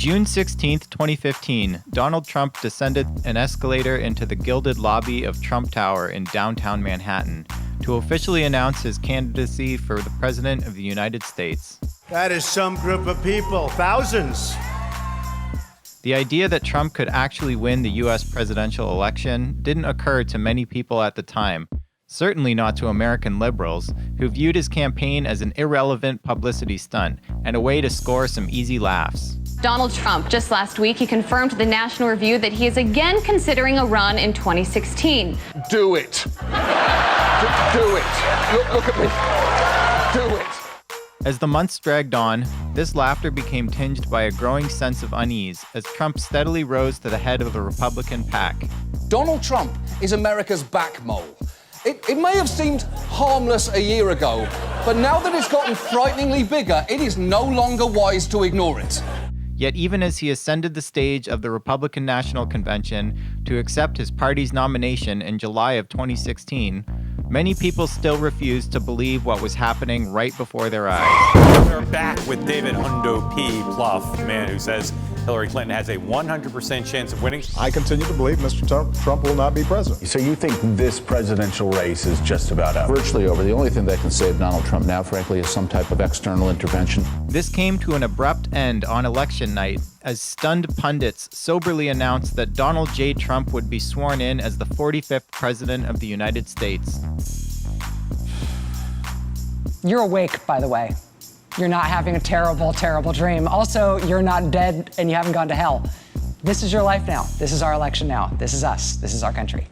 June 16, 2015, Donald Trump descended an escalator into the gilded lobby of Trump Tower in downtown Manhattan to officially announce his candidacy for the President of the United States. That is some group of people, thousands. The idea that Trump could actually win the U.S. presidential election didn't occur to many people at the time, certainly not to American liberals, who viewed his campaign as an irrelevant publicity stunt and a way to score some easy laughs. Donald Trump, just last week, he confirmed to the National Review that he is again considering a run in 2016. Do it. Do it. Look at me. Do it. As the months dragged on, this laughter became tinged by a growing sense of unease as Trump steadily rose to the head of the Republican pack. Donald Trump is America's back mole. It may have seemed harmless a year ago, but now that it's gotten frighteningly bigger, it is no longer wise to ignore it. Yet even as he ascended the stage of the Republican National Convention to accept his party's nomination in July of 2016, many people still refused to believe what was happening right before their eyes. We're back with David Hundo P. Pluff, the man who says Hillary Clinton has a 100% chance of winning. I continue to believe Mr. Trump will not be president. So you think this presidential race is just about over? Virtually over. The only thing that can save Donald Trump now, frankly, is some type of external intervention. This came to an abrupt end on election night as stunned pundits soberly announced that Donald J. Trump would be sworn in as the 45th President of the United States. You're awake, by the way. You're not having a terrible, terrible dream. Also, you're not dead and you haven't gone to hell. This is your life now. This is our election now. This is us. This is our country.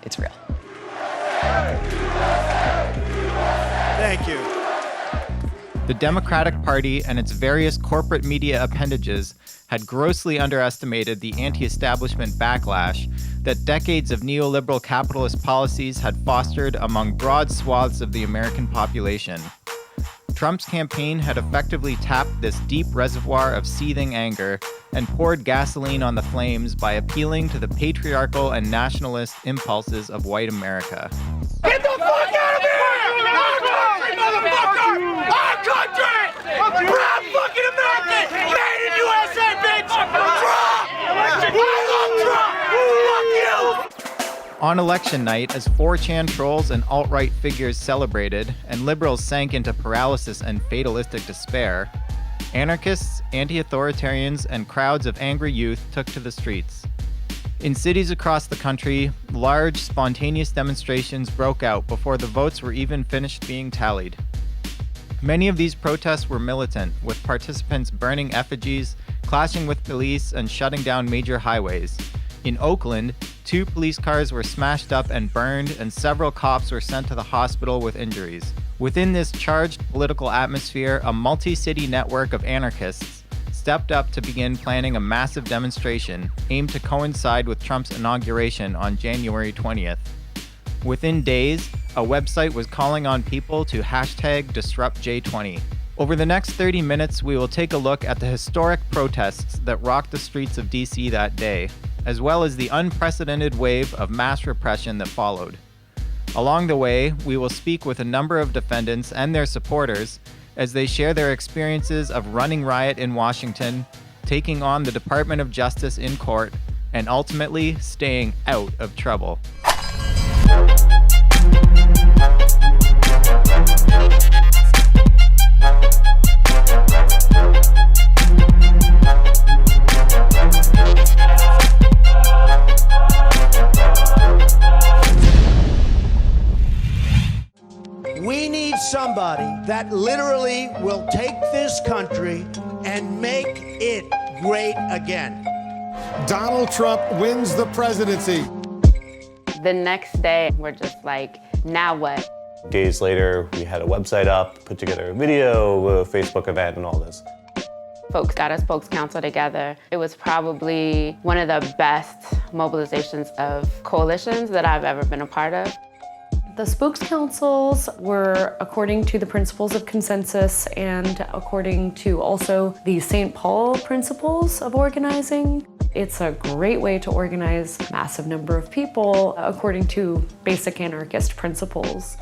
It's real. Thank you. The Democratic Party and its various corporate media appendages had grossly underestimated the anti-establishment backlash that decades of neoliberal capitalist policies had fostered among broad swaths of the American population. Trump's campaign had effectively tapped this deep reservoir of seething anger and poured gasoline on the flames by appealing to the patriarchal and nationalist impulses of white America. Get the fuck out of here! Our country, motherfucker! Our country! Proud fucking American! Made in USA, bitch! Trump! I love Trump! Fuck you! On election night, as 4chan trolls and alt-right figures celebrated and liberals sank into paralysis and fatalistic despair, anarchists, anti-authoritarians, and crowds of angry youth took to the streets. In cities across the country, large, spontaneous demonstrations broke out before the votes were even finished being tallied. Many of these protests were militant, with participants burning effigies, clashing with police, and shutting down major highways. In Oakland, 2 police cars were smashed up and burned, and several cops were sent to the hospital with injuries. Within this charged political atmosphere, a multi-city network of anarchists stepped up to begin planning a massive demonstration aimed to coincide with Trump's inauguration on January 20th. Within days, a website was calling on people to #DisruptJ20. Over the next 30 minutes, we will take a look at the historic protests that rocked the streets of DC that day, as well as the unprecedented wave of mass repression that followed. Along the way, we will speak with a number of defendants and their supporters as they share their experiences of running riot in Washington, taking on the Department of Justice in court, and ultimately staying out of trouble. We need somebody that literally will take this country and make it great again. Donald Trump wins the presidency. The next day, we're just like, now what? Days later, we had a website up, put together a video, a Facebook event, and all this. Folks got a spokes council together. It was probably one of the best mobilizations of coalitions that I've ever been a part of. The spokes councils were according to the principles of consensus and according to also the St. Paul principles of organizing. It's a great way to organize a massive number of people according to basic anarchist principles.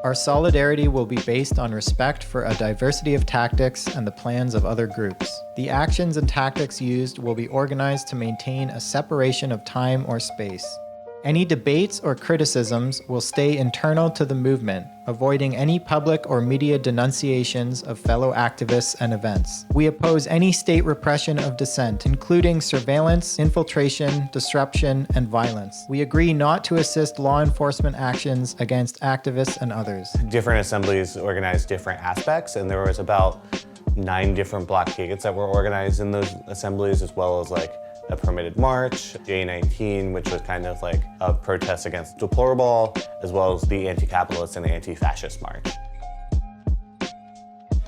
Our solidarity will be based on respect for a diversity of tactics and the plans of other groups. The actions and tactics used will be organized to maintain a separation of time or space. Any debates or criticisms will stay internal to the movement, avoiding any public or media denunciations of fellow activists and events. We oppose any state repression of dissent, including surveillance, infiltration, disruption, and violence. We agree not to assist law enforcement actions against activists and others. Different assemblies organized different aspects, and there was about 9 different blockades that were organized in those assemblies, as well as like a permitted march, J19, which was kind of like a protest against deplorable, as well as the anti-capitalist and anti-fascist march.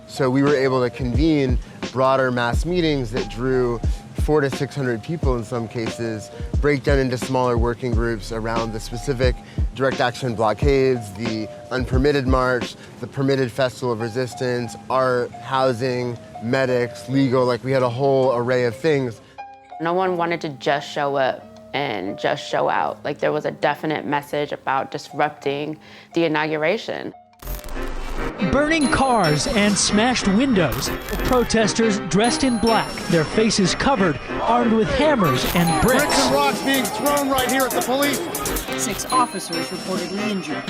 So we were able to convene broader mass meetings that drew 400 to 600 people in some cases, break down into smaller working groups around the specific direct action blockades, the unpermitted march, the permitted festival of resistance, art, housing, medics, legal, like we had a whole array of things. No one wanted to just show up and just show out. Like there was a definite message about disrupting the inauguration. Burning cars and smashed windows. Protesters dressed in black, their faces covered, armed with hammers and bricks. Bricks and rocks being thrown right here at the police. 6 officers reportedly injured.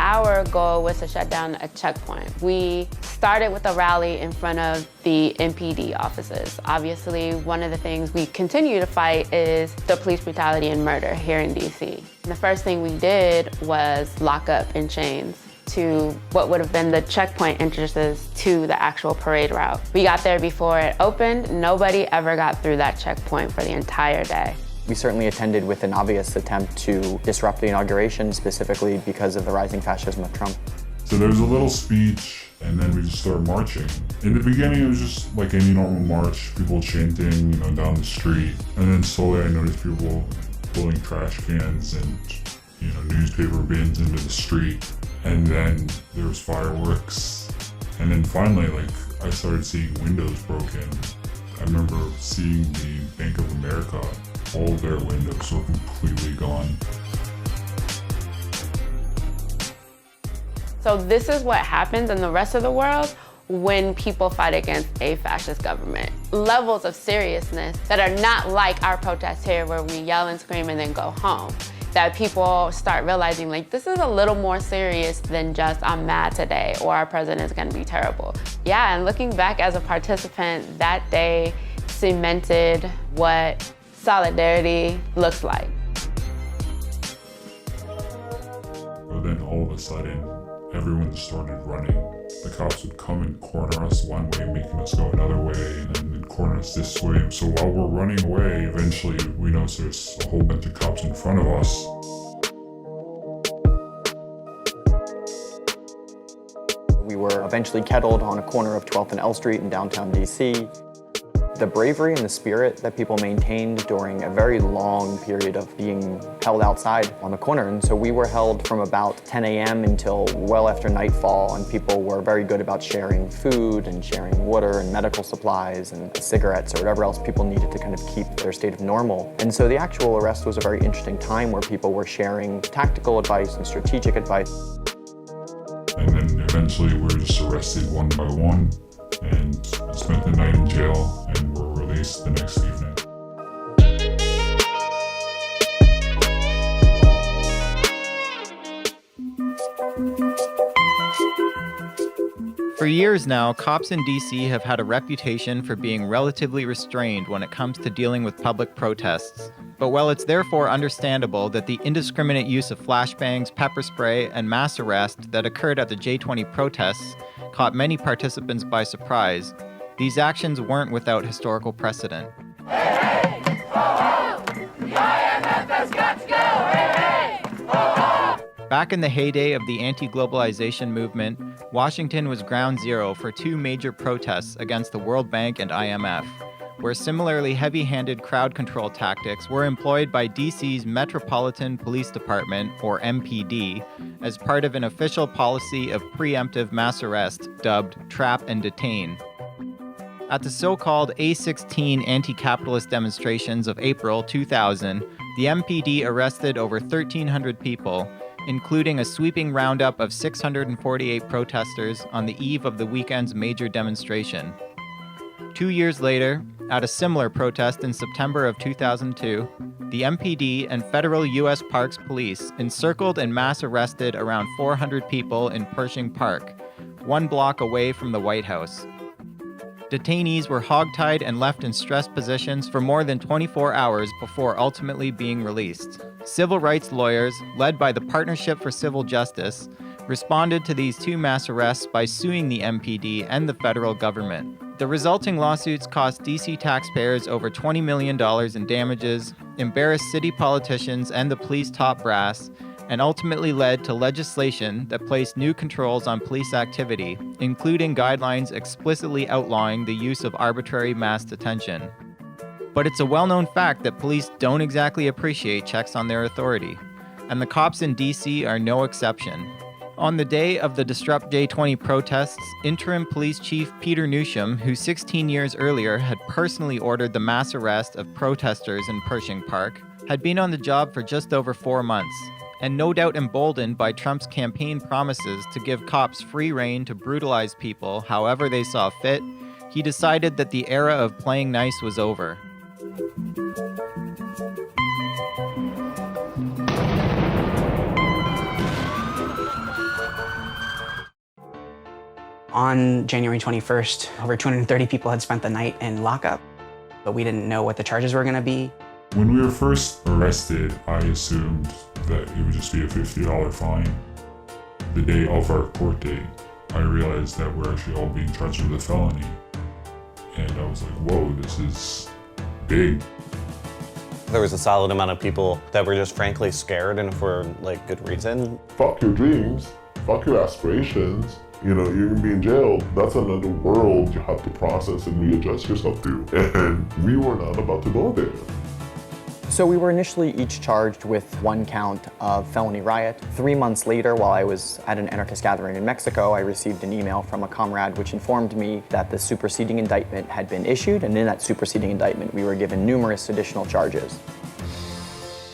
Our goal was to shut down a checkpoint. We started with a rally in front of the MPD offices. Obviously, one of the things we continue to fight is the police brutality and murder here in DC. The first thing we did was lock up in chains to what would have been the checkpoint entrances to the actual parade route. We got there before it opened. Nobody ever got through that checkpoint for the entire day. We certainly attended with an obvious attempt to disrupt the inauguration, specifically because of the rising fascism of Trump. So there was a little speech, and then we just started marching. In the beginning, it was just like any normal march, people chanting, down the street. And then slowly I noticed people pulling trash cans and, newspaper bins into the street. And then there was fireworks. And then finally, I started seeing windows broken. I remember seeing the Bank of America, all of their windows were completely gone. So this is what happens in the rest of the world when people fight against a fascist government. Levels of seriousness that are not like our protests here where we yell and scream and then go home. That people start realizing this is a little more serious than just I'm mad today or our president is gonna be terrible. Yeah, and looking back as a participant, that day cemented what solidarity looks like. But then all of a sudden, everyone started running. The cops would come and corner us one way, making us go another way, and then corner us this way. So while we're running away, eventually we notice there's a whole bunch of cops in front of us. We were eventually kettled on a corner of 12th and L Street in downtown DC. The bravery and the spirit that people maintained during a very long period of being held outside on the corner. And so we were held from about 10 a.m. until well after nightfall, and people were very good about sharing food and sharing water and medical supplies and cigarettes or whatever else people needed to kind of keep their state of normal. And so the actual arrest was a very interesting time where people were sharing tactical advice and strategic advice. And then eventually we were just arrested one by one and spent the night in jail and were released the next evening. For years now, cops in DC have had a reputation for being relatively restrained when it comes to dealing with public protests. But while it's therefore understandable that the indiscriminate use of flashbangs, pepper spray, and mass arrest that occurred at the J20 protests caught many participants by surprise, these actions weren't without historical precedent. Hey, hey, ho, ho! The IMF has got to go! Hey, hey, ho, ho! Back in the heyday of the anti-globalization movement, Washington was ground zero for two major protests against the World Bank and IMF, where similarly heavy-handed crowd control tactics were employed by DC's Metropolitan Police Department, or MPD, as part of an official policy of preemptive mass arrest dubbed Trap and Detain. At the so-called A16 anti-capitalist demonstrations of April 2000, the MPD arrested over 1,300 people, including a sweeping roundup of 648 protesters on the eve of the weekend's major demonstration. 2 years later, at a similar protest in September of 2002, the MPD and federal U.S. Parks Police encircled and mass arrested around 400 people in Pershing Park, 1 block away from the White House. Detainees were hogtied and left in stressed positions for more than 24 hours before ultimately being released. Civil rights lawyers, led by the Partnership for Civil Justice, responded to these 2 mass arrests by suing the MPD and the federal government. The resulting lawsuits cost DC taxpayers over $20 million in damages, embarrassed city politicians and the police top brass, and ultimately led to legislation that placed new controls on police activity, including guidelines explicitly outlawing the use of arbitrary mass detention. But it's a well-known fact that police don't exactly appreciate checks on their authority, and the cops in DC are no exception. On the day of the Disrupt J20 protests, interim police chief Peter Newsham, who 16 years earlier had personally ordered the mass arrest of protesters in Pershing Park, had been on the job for just over 4 months, and no doubt emboldened by Trump's campaign promises to give cops free rein to brutalize people however they saw fit, he decided that the era of playing nice was over. On January 21st, over 230 people had spent the night in lockup, but we didn't know what the charges were going to be. When we were first arrested, I assumed that it would just be a $50 fine. The day of our court date, I realized that we're actually all being charged with a felony. And I was like, whoa, this is big. There was a solid amount of people that were just frankly scared, and for like good reason. Fuck your dreams, fuck your aspirations. You know, you're gonna be in jail. That's another world you have to process and readjust yourself to. And we were not about to go there. So we were initially each charged with 1 count of felony riot. 3 months later, while I was at an anarchist gathering in Mexico, I received an email from a comrade which informed me that the superseding indictment had been issued, and in that superseding indictment we were given numerous additional charges.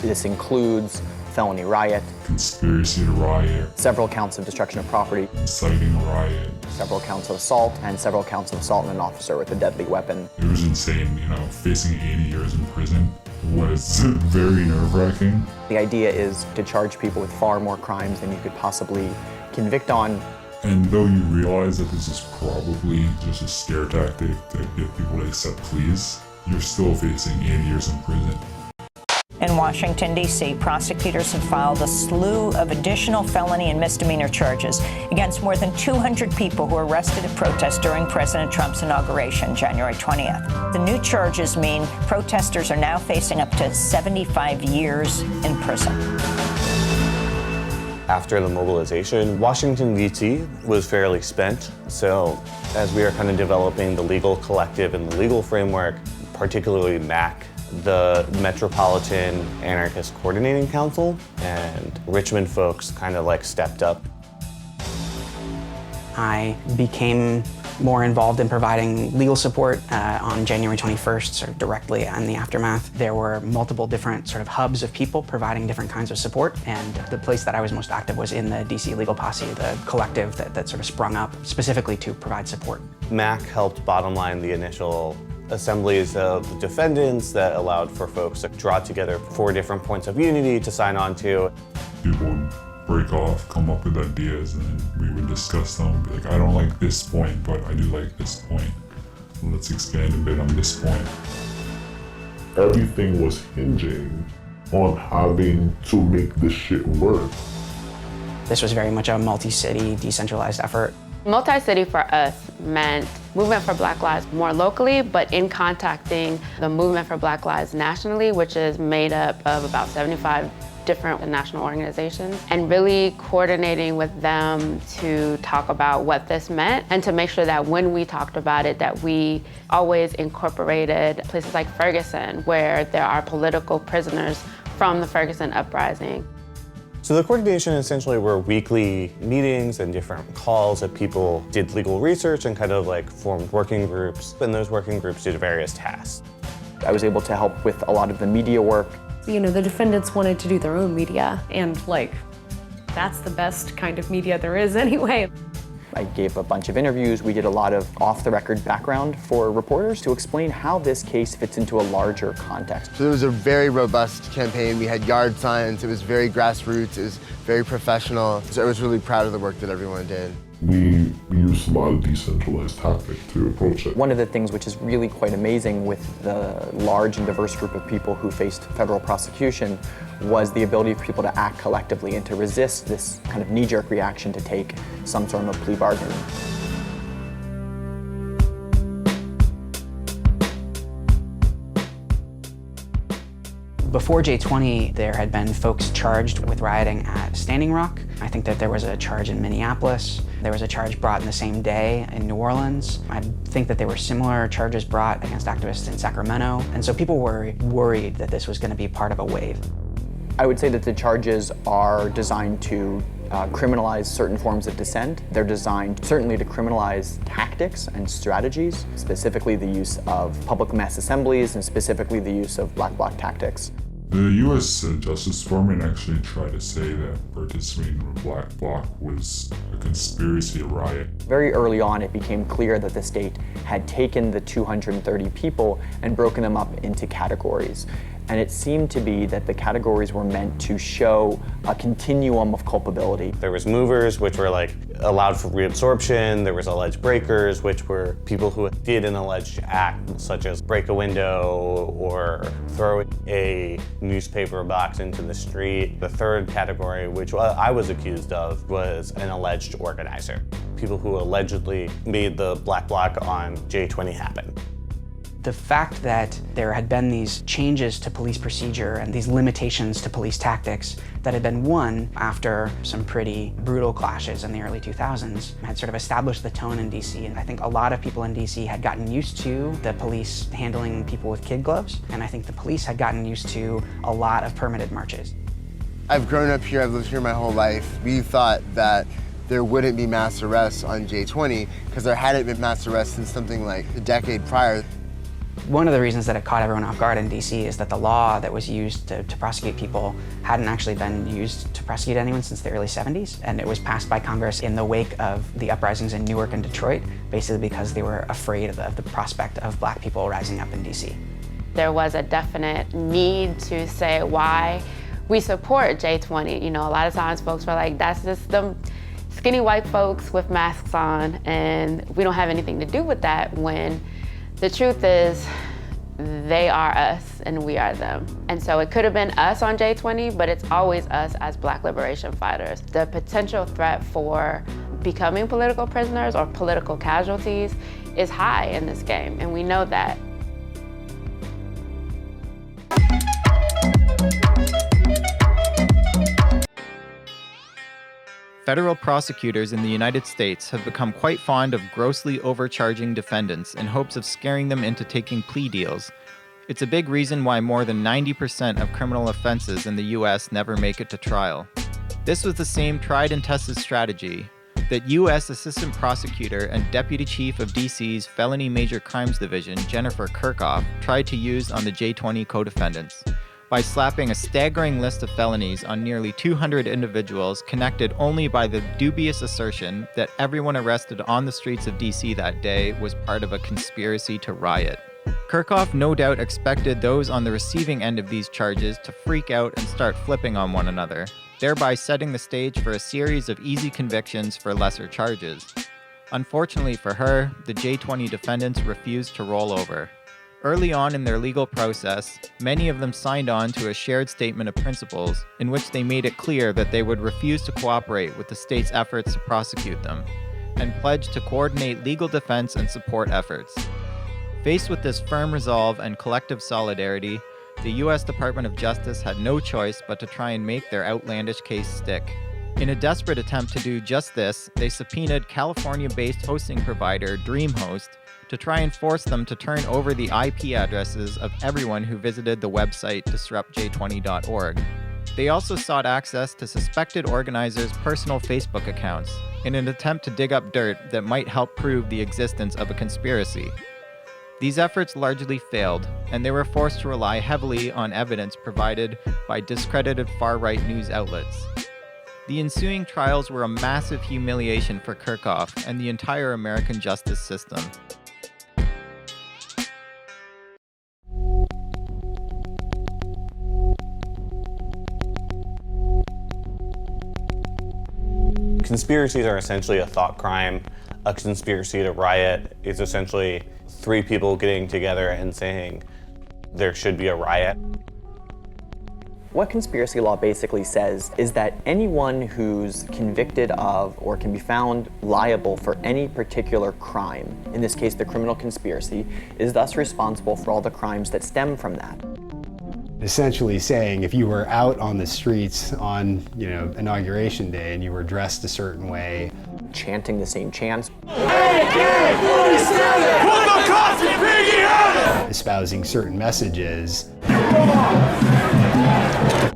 This includes felony riot, conspiracy to riot, several counts of destruction of property, inciting a riot, several counts of assault, and several counts of assault on an officer with a deadly weapon. It was insane, you know, facing 80 years in prison was very nerve-wracking. The idea is to charge people with far more crimes than you could possibly convict on. And though you realize that this is probably just a scare tactic to get people to accept pleas, you're still facing 80 years in prison. In Washington, D.C., prosecutors have filed a slew of additional felony and misdemeanor charges against more than 200 people who were arrested at protests during President Trump's inauguration, January 20th. The new charges mean protesters are now facing up to 75 years in prison. After the mobilization, Washington, D.C. was fairly spent. So as we are kind of developing the legal collective and the legal framework, particularly MAC, the Metropolitan Anarchist Coordinating Council, and Richmond folks kind of like stepped up. I became more involved in providing legal support on January 21st, sort of directly in the aftermath. There were multiple different sort of hubs of people providing different kinds of support, and the place that I was most active was in the DC Legal Posse, the collective that sort of sprung up specifically to provide support. MAC helped bottom line the initial assemblies of the defendants that allowed for folks to draw together 4 different points of unity to sign on to. People would break off, come up with ideas, and then we would discuss them. Be like, I don't like this point, but I do like this point. Let's expand a bit on this point. Everything was hinging on having to make this shit work. This was very much a multi-city, decentralized effort. Multi-city for us meant movement for Black Lives more locally, but in contacting the movement for Black Lives nationally, which is made up of about 75 different national organizations and really coordinating with them to talk about what this meant and to make sure that when we talked about it, that we always incorporated places like Ferguson, where there are political prisoners from the Ferguson uprising. So the coordination essentially were weekly meetings and different calls that people did legal research and kind of like formed working groups. And those working groups did various tasks. I was able to help with a lot of the media work. You know, the defendants wanted to do their own media, and like, that's the best kind of media there is anyway. I gave a bunch of interviews. We did a lot of off-the-record background for reporters to explain how this case fits into a larger context. So it was a very robust campaign. We had yard signs. It was very grassroots. It was very professional. So I was really proud of the work that everyone did. We used a lot of decentralized tactics to approach it. One of the things which is really quite amazing with the large and diverse group of people who faced federal prosecution was the ability for people to act collectively and to resist this kind of knee-jerk reaction to take some sort of plea bargain. Before J20, there had been folks charged with rioting at Standing Rock. I think that there was a charge in Minneapolis. There was a charge brought in the same day in New Orleans. I think that there were similar charges brought against activists in Sacramento. And so people were worried that this was going to be part of a wave. I would say that the charges are designed to criminalize certain forms of dissent. They're designed certainly to criminalize tactics and strategies, specifically the use of public mass assemblies and specifically the use of black bloc tactics. The U.S. Justice Department actually tried to say that participating in the Black Bloc was a conspiracy riot. Very early on, it became clear that the state had taken the 230 people and broken them up into categories. And it seemed to be that the categories were meant to show a continuum of culpability. There was movers, which were like allowed for reabsorption. There was alleged breakers, which were people who did an alleged act, such as break a window or throw a newspaper box into the street. The third category, which I was accused of, was an alleged organizer. People who allegedly made the Black Bloc on J20 happen. The fact that there had been these changes to police procedure and these limitations to police tactics that had been won after some pretty brutal clashes in the early 2000s had sort of established the tone in DC. And I think a lot of people in DC had gotten used to the police handling people with kid gloves. And I think the police had gotten used to a lot of permitted marches. I've grown up here, I've lived here my whole life. We thought that there wouldn't be mass arrests on J20 because there hadn't been mass arrests since something like a decade prior. One of the reasons that it caught everyone off guard in DC is that the law that was used to prosecute people hadn't actually been used to prosecute anyone since the early 70s. And it was passed by Congress in the wake of the uprisings in Newark and Detroit, basically because they were afraid of the prospect of black people rising up in DC. There was a definite need to say why we support J20. You know, a lot of times folks were like, that's just them skinny white folks with masks on, and we don't have anything to do with that, when the truth is, they are us and we are them. And so it could have been us on J20, but it's always us as Black liberation fighters. The potential threat for becoming political prisoners or political casualties is high in this game, and we know that. Federal prosecutors in the United States have become quite fond of grossly overcharging defendants in hopes of scaring them into taking plea deals. It's a big reason why more than 90% of criminal offenses in the US never make it to trial. This was the same tried and tested strategy that U.S. Assistant Prosecutor and Deputy Chief of DC's Felony Major Crimes Division, Jennifer Kirchhoff, tried to use on the J20 co-defendants, by slapping a staggering list of felonies on nearly 200 individuals connected only by the dubious assertion that everyone arrested on the streets of DC that day was part of a conspiracy to riot. Kirchhoff no doubt expected those on the receiving end of these charges to freak out and start flipping on one another, thereby setting the stage for a series of easy convictions for lesser charges. Unfortunately for her, the J20 defendants refused to roll over. Early on in their legal process, many of them signed on to a shared statement of principles in which they made it clear that they would refuse to cooperate with the state's efforts to prosecute them, and pledged to coordinate legal defense and support efforts. Faced with this firm resolve and collective solidarity, the U.S. Department of Justice had no choice but to try and make their outlandish case stick. In a desperate attempt to do just this, they subpoenaed California-based hosting provider DreamHost to try and force them to turn over the IP addresses of everyone who visited the website disruptj20.org. They also sought access to suspected organizers' personal Facebook accounts in an attempt to dig up dirt that might help prove the existence of a conspiracy. These efforts largely failed, and they were forced to rely heavily on evidence provided by discredited far-right news outlets. The ensuing trials were a massive humiliation for Kirchhoff and the entire American justice system. Conspiracies are essentially a thought crime. A conspiracy to riot is essentially three people getting together and saying there should be a riot. What conspiracy law basically says is that anyone who's convicted of or can be found liable for any particular crime, in this case the criminal conspiracy, is thus responsible for all the crimes that stem from that. Essentially saying if you were out on the streets on, Inauguration Day and you were dressed a certain way, chanting the same chants, espousing certain messages,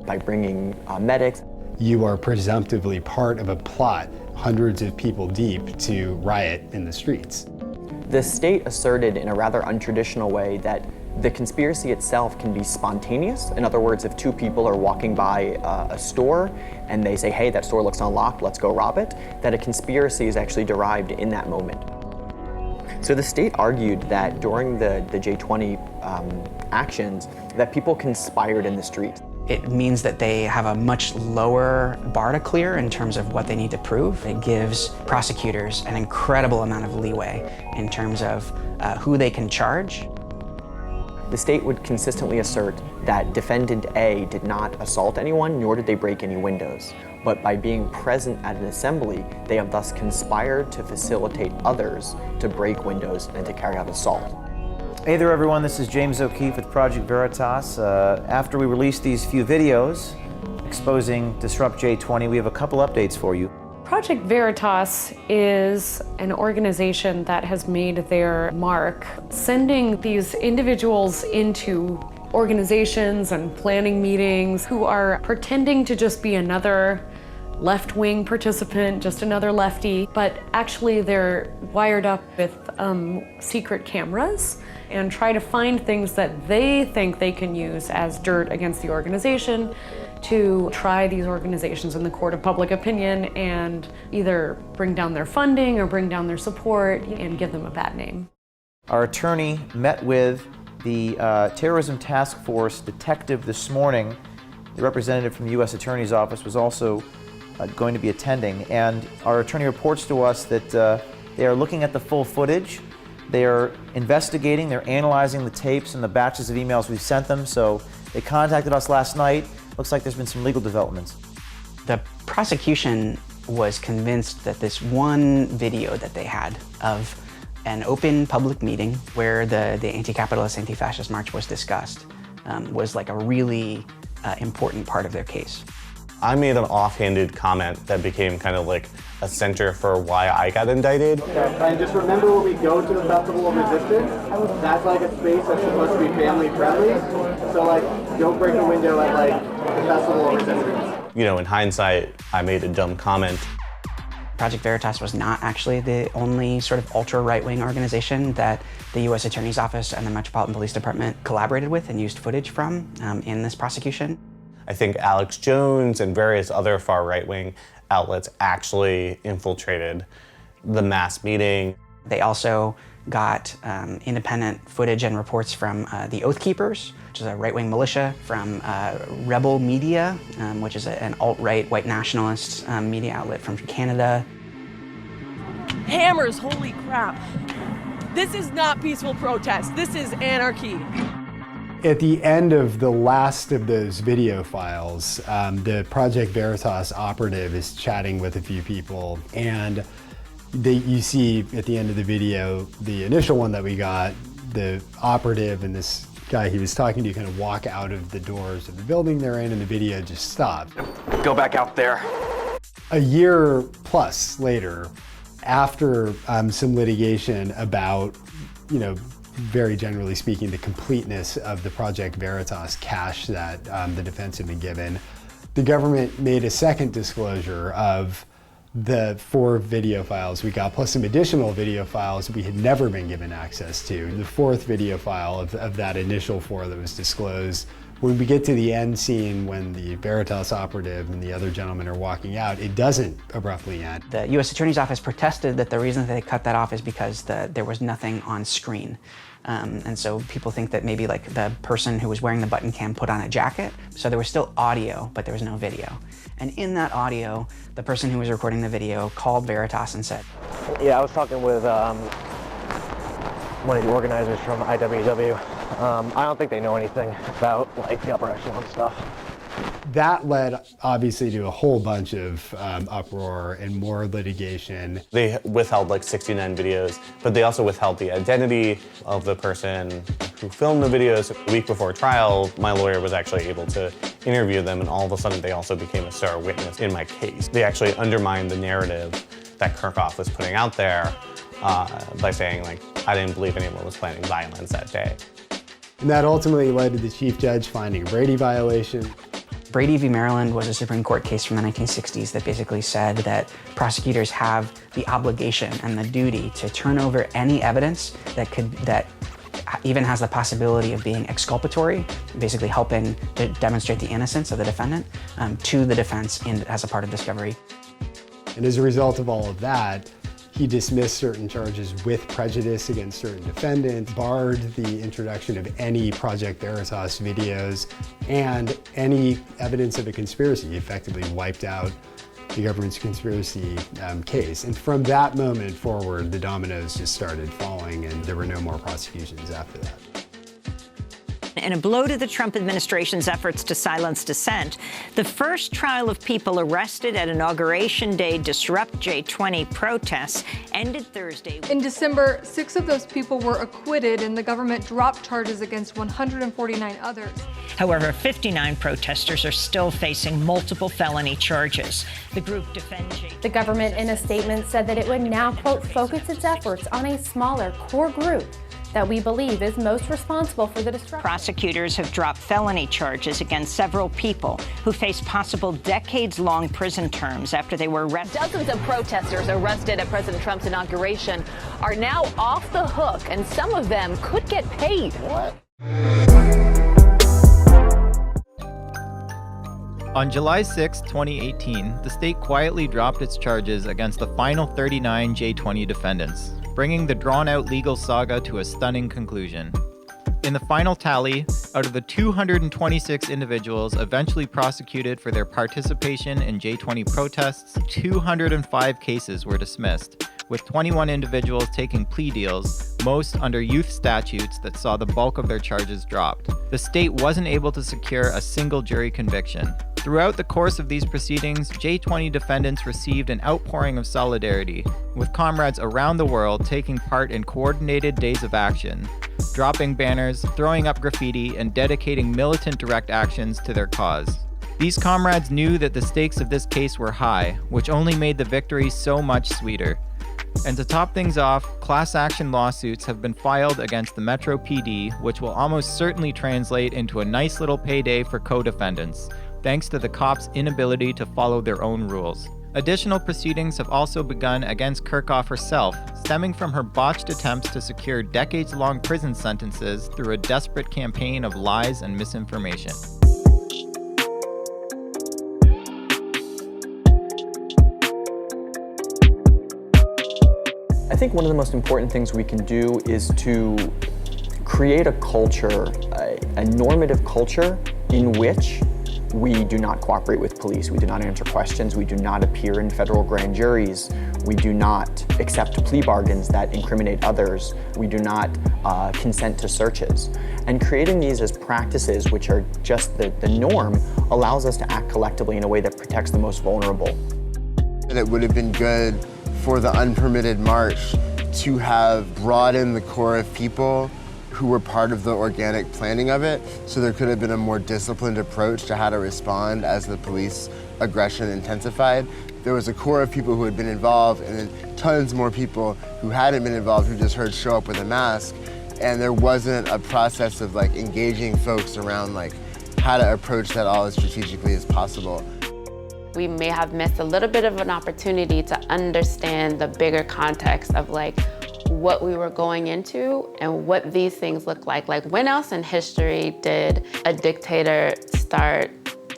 by bringing medics, you are presumptively part of a plot hundreds of people deep to riot in the streets. The state asserted in a rather untraditional way that the conspiracy itself can be spontaneous. In other words, if two people are walking by a store and they say, hey, that store looks unlocked, let's go rob it, that a conspiracy is actually derived in that moment. So the state argued that during the J20 actions, that people conspired in the street. It means that they have a much lower bar to clear in terms of what they need to prove. It gives prosecutors an incredible amount of leeway in terms of who they can charge. The state would consistently assert that defendant A did not assault anyone, nor did they break any windows. But by being present at an assembly, they have thus conspired to facilitate others to break windows and to carry out assault. Hey there everyone, this is James O'Keefe with Project Veritas. After we released these few videos exposing Disrupt J20, we have a couple updates for you. Project Veritas is an organization that has made their mark sending these individuals into organizations and planning meetings who are pretending to just be another left-wing participant, just another lefty, but actually they're wired up with secret cameras and try to find things that they think they can use as dirt against the organization to try these organizations in the court of public opinion and either bring down their funding or bring down their support and give them a bad name. Our attorney met with the Terrorism Task Force detective this morning. The representative from the U.S. Attorney's Office was also going to be attending, and our attorney reports to us that they are looking at the full footage. They are investigating, they're analyzing the tapes and the batches of emails we've sent them, so they contacted us last night. Looks like there's been some legal developments. The prosecution was convinced that this one video that they had of an open public meeting where the anti-capitalist, anti-fascist march was discussed was like a really important part of their case. I made an offhanded comment that became kind of like a center for why I got indicted. Okay, and just remember when we go to the Festival of Resistance, that's like a space that's supposed to be family friendly. So like, don't break a window at like the Festival of Resistance. You know, in hindsight, I made a dumb comment. Project Veritas was not actually the only sort of ultra-right-wing organization that the U.S. Attorney's Office and the Metropolitan Police Department collaborated with and used footage from in this prosecution. I think Alex Jones and various other far right-wing outlets actually infiltrated the mass meeting. They also got independent footage and reports from the Oath Keepers, which is a right-wing militia, from Rebel Media, which is an alt-right white nationalist media outlet from Canada. Hammers, holy crap. This is not peaceful protest. This is anarchy. At the end of the last of those video files, the Project Veritas operative is chatting with a few people, and you see at the end of the video, the initial one that we got, the operative and this guy he was talking to kind of walk out of the doors of the building they're in, and the video just stopped. Go back out there. A year plus later, after some litigation about, very generally speaking, the completeness of the Project Veritas cache that the defense had been given, the government made a second disclosure of the 4 video files we got, plus some additional video files we had never been given access to. The 4th video file of that initial 4 that was disclosed, when we get to the end scene when the Veritas operative and the other gentlemen are walking out, it doesn't abruptly end. The U.S. Attorney's Office protested that the reason that they cut that off is because there was nothing on screen. And so people think that maybe like the person who was wearing the button cam put on a jacket. So there was still audio, but there was no video. And in that audio, the person who was recording the video called Veritas and said, Yeah, I was talking with one of the organizers from IWW. I don't think they know anything about like the upper echelon stuff. That led obviously to a whole bunch of uproar and more litigation. They withheld like 69 videos, but they also withheld the identity of the person who filmed the videos. A week before trial, my lawyer was actually able to interview them, and all of a sudden they also became a star witness in my case. They actually undermined the narrative that Kirchhoff was putting out there by saying, like, I didn't believe anyone was planning violence that day. And that ultimately led to the chief judge finding a Brady violation. Brady v. Maryland was a Supreme Court case from the 1960s that basically said that prosecutors have the obligation and the duty to turn over any evidence that even has the possibility of being exculpatory, basically helping to demonstrate the innocence of the defendant, to the defense as a part of discovery. And as a result of all of that, he dismissed certain charges with prejudice against certain defendants, barred the introduction of any Project Veritas videos, and any evidence of a conspiracy. He effectively wiped out the government's conspiracy case. And from that moment forward, the dominoes just started falling, and there were no more prosecutions after that. In a blow to the Trump administration's efforts to silence dissent, the first trial of people arrested at Inauguration Day Disrupt J20 protests ended Thursday. In December, 6 of those people were acquitted, and the government dropped charges against 149 others. However, 59 protesters are still facing multiple felony charges. The group defends J20. The government, in a statement, said that it would now, quote, focus its efforts on a smaller core group that we believe is most responsible for the disruption. Prosecutors have dropped felony charges against several people who face possible decades-long prison terms after they were arrested. Dozens of protesters arrested at President Trump's inauguration are now off the hook, and some of them could get paid. What? On July 6, 2018, the state quietly dropped its charges against the final 39 J20 defendants, bringing the drawn-out legal saga to a stunning conclusion. In the final tally, out of the 226 individuals eventually prosecuted for their participation in J20 protests, 205 cases were dismissed, with 21 individuals taking plea deals, most under youth statutes that saw the bulk of their charges dropped. The state wasn't able to secure a single jury conviction. Throughout the course of these proceedings, J20 defendants received an outpouring of solidarity, with comrades around the world taking part in coordinated days of action, dropping banners, throwing up graffiti, and dedicating militant direct actions to their cause. These comrades knew that the stakes of this case were high, which only made the victory so much sweeter. And to top things off, class action lawsuits have been filed against the Metro PD, which will almost certainly translate into a nice little payday for co-defendants, thanks to the cops' inability to follow their own rules. Additional proceedings have also begun against Kirchhoff herself, stemming from her botched attempts to secure decades-long prison sentences through a desperate campaign of lies and misinformation. I think one of the most important things we can do is to create a culture, a normative culture in which we do not cooperate with police, we do not answer questions, we do not appear in federal grand juries, we do not accept plea bargains that incriminate others, we do not consent to searches. And creating these as practices which are just the norm allows us to act collectively in a way that protects the most vulnerable. And it would have been good for the unpermitted march to have brought in the core of people who were part of the organic planning of it, so there could have been a more disciplined approach to how to respond as the police aggression intensified. There was a core of people who had been involved, and then tons more people who hadn't been involved who just heard show up with a mask, and there wasn't a process of like engaging folks around like how to approach that all as strategically as possible. We may have missed a little bit of an opportunity to understand the bigger context of like what we were going into and what these things look like. Like when else in history did a dictator start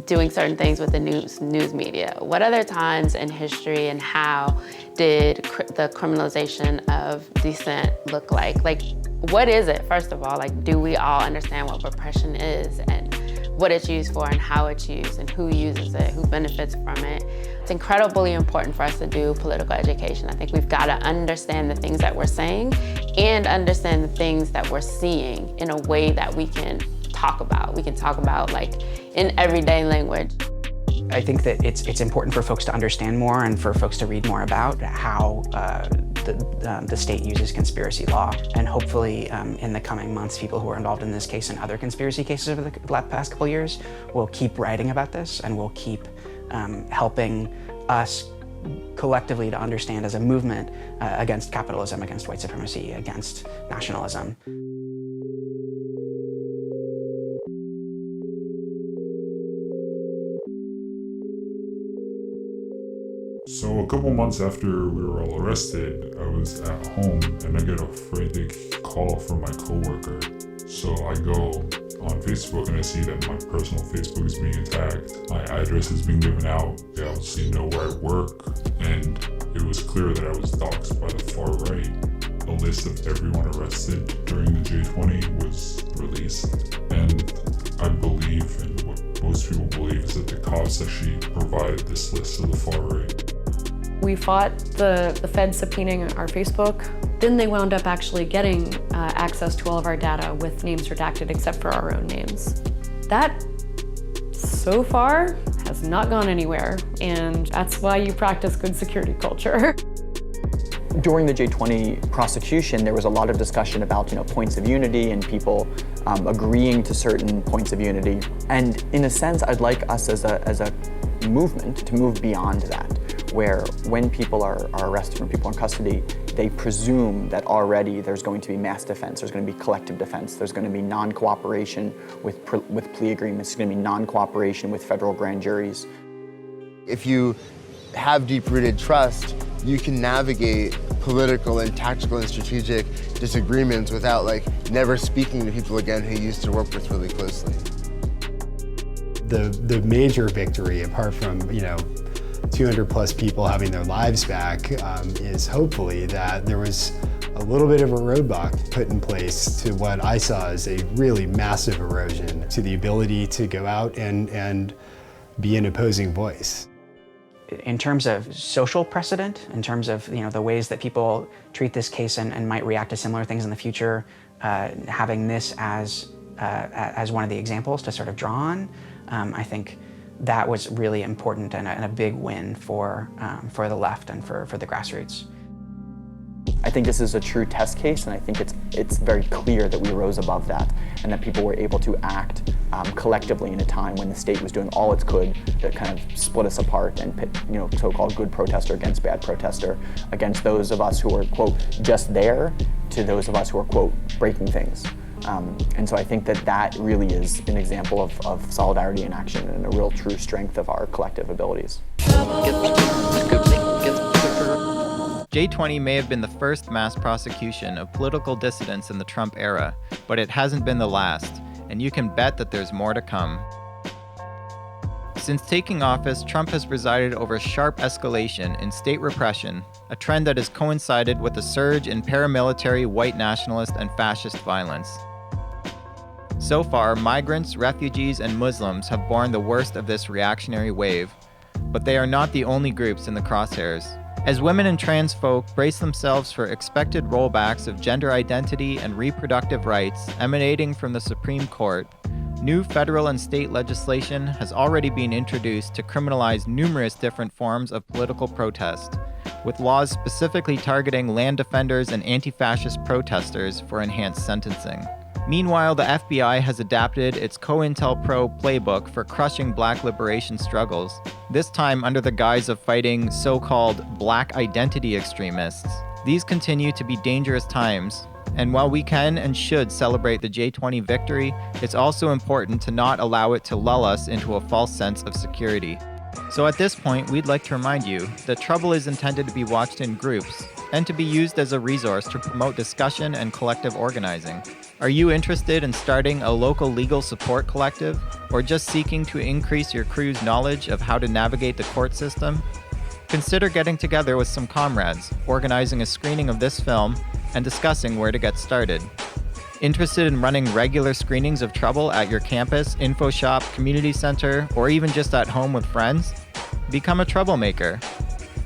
doing certain things with the news media? What other times in history and how did the criminalization of dissent look like? Like, what is it, first of all? Like, do we all understand what repression is and what it's used for and how it's used and who uses it, who benefits from it? It's incredibly important for us to do political education. I think we've got to understand the things that we're saying and understand the things that we're seeing in a way that we can talk about. We can talk about like in everyday language. I think that it's important for folks to understand more and for folks to read more about how the state uses conspiracy law. And hopefully in the coming months, people who are involved in this case and other conspiracy cases over the past couple years will keep writing about this and will keep helping us collectively to understand as a movement against capitalism, against white supremacy, against nationalism. So a couple months after we were all arrested, I was at home and I get a frantic call from my coworker. So I go on Facebook and I see that my personal Facebook is being attacked. My address is being given out. They obviously know where I work, and it was clear that I was doxxed by the far right. A list of everyone arrested during the J20 was released, and I believe, and what most people believe, is that the cops actually provided this list to the far right. We fought the feds subpoenaing our Facebook. Then they wound up actually getting access to all of our data with names redacted except for our own names. That, so far, has not gone anywhere, and that's why you practice good security culture. During the J20 prosecution, there was a lot of discussion about points of unity and people agreeing to certain points of unity. And in a sense, I'd like us as a movement to move beyond that, where when people are arrested, when people are in custody, they presume that already there's going to be mass defense, there's going to be collective defense, there's going to be non-cooperation with plea agreements, there's going to be non-cooperation with federal grand juries. If you have deep-rooted trust, you can navigate political and tactical and strategic disagreements without never speaking to people again who you used to work with really closely. The major victory, apart from 200 plus people having their lives back, is hopefully that there was a little bit of a roadblock put in place to what I saw as a really massive erosion to the ability to go out and be an opposing voice. In terms of social precedent, in terms of the ways that people treat this case and might react to similar things in the future, having this as one of the examples to sort of draw on, I think that was really important and a big win for the left and for the grassroots. I think this is a true test case, and I think it's very clear that we rose above that and that people were able to act collectively in a time when the state was doing all it could to kind of split us apart and pit, so-called good protester against bad protester, against those of us who are, quote, just there to those of us who are, quote, breaking things. And so I think that really is an example of solidarity in action and a real true strength of our collective abilities. J20 may have been the first mass prosecution of political dissidents in the Trump era, but it hasn't been the last, and you can bet that there's more to come. Since taking office, Trump has presided over sharp escalation in state repression, a trend that has coincided with a surge in paramilitary white nationalist and fascist violence. So far, migrants, refugees, and Muslims have borne the worst of this reactionary wave, but they are not the only groups in the crosshairs. As women and trans folk brace themselves for expected rollbacks of gender identity and reproductive rights emanating from the Supreme Court, new federal and state legislation has already been introduced to criminalize numerous different forms of political protest, with laws specifically targeting land defenders and anti-fascist protesters for enhanced sentencing. Meanwhile, the FBI has adapted its COINTELPRO playbook for crushing black liberation struggles, this time under the guise of fighting so-called black identity extremists. These continue to be dangerous times, and while we can and should celebrate the J20 victory, it's also important to not allow it to lull us into a false sense of security. So at this point, we'd like to remind you that Trouble is intended to be watched in groups and to be used as a resource to promote discussion and collective organizing. Are you interested in starting a local legal support collective, or just seeking to increase your crew's knowledge of how to navigate the court system? Consider getting together with some comrades, organizing a screening of this film, and discussing where to get started. Interested in running regular screenings of Trouble at your campus, info shop, community center, or even just at home with friends? Become a troublemaker.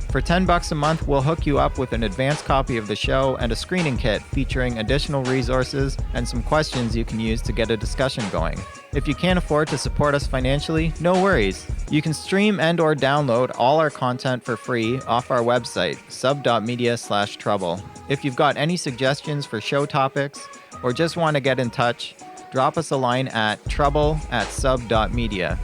For $10 a month, we'll hook you up with an advanced copy of the show and a screening kit featuring additional resources and some questions you can use to get a discussion going. If you can't afford to support us financially, no worries. You can stream and/or download all our content for free off our website, Sub.Media/Trouble. If you've got any suggestions for show topics, or just want to get in touch, drop us a line at trouble@sub.media.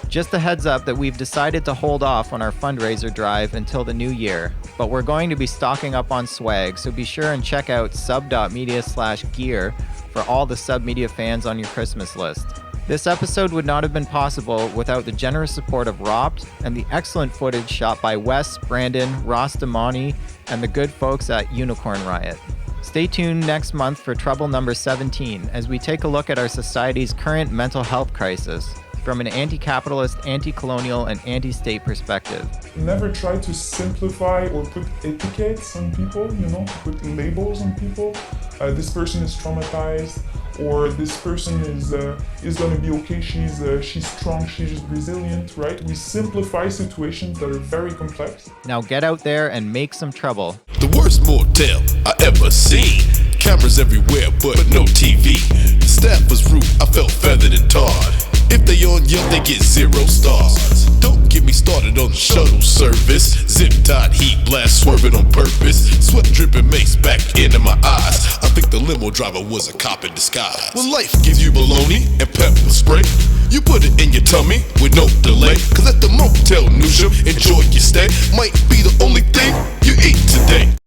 Just a heads up that we've decided to hold off on our fundraiser drive until the new year, but we're going to be stocking up on swag, so be sure and check out sub.media/gear for all the Sub.Media fans on your Christmas list. This episode would not have been possible without the generous support of Ropt and the excellent footage shot by Wes, Brandon, Ross Damani, and the good folks at Unicorn Riot. Stay tuned next month for Trouble number 17 as we take a look at our society's current mental health crisis from an anti-capitalist, anti-colonial, and anti-state perspective. Never try to simplify or put etiquettes on people, put labels on people. This person is traumatized, or this person is gonna be okay, she's strong, she's resilient, right? We simplify situations that are very complex. Now get out there and make some trouble. The worst motel I ever seen. Cameras everywhere, but no TV. The staff was rude, I felt feathered and tarred. If they on Yelp, they get 0 stars. Don't get me started on the shuttle service. Zip-tied heat blast swerving on purpose. Sweat dripping makes back into my eyes. I think the limo driver was a cop in disguise. When life gives you bologna and pepper spray, you put it in your tummy with no delay. Cause at the Motel Newsham, enjoy your stay. Might be the only thing you eat today.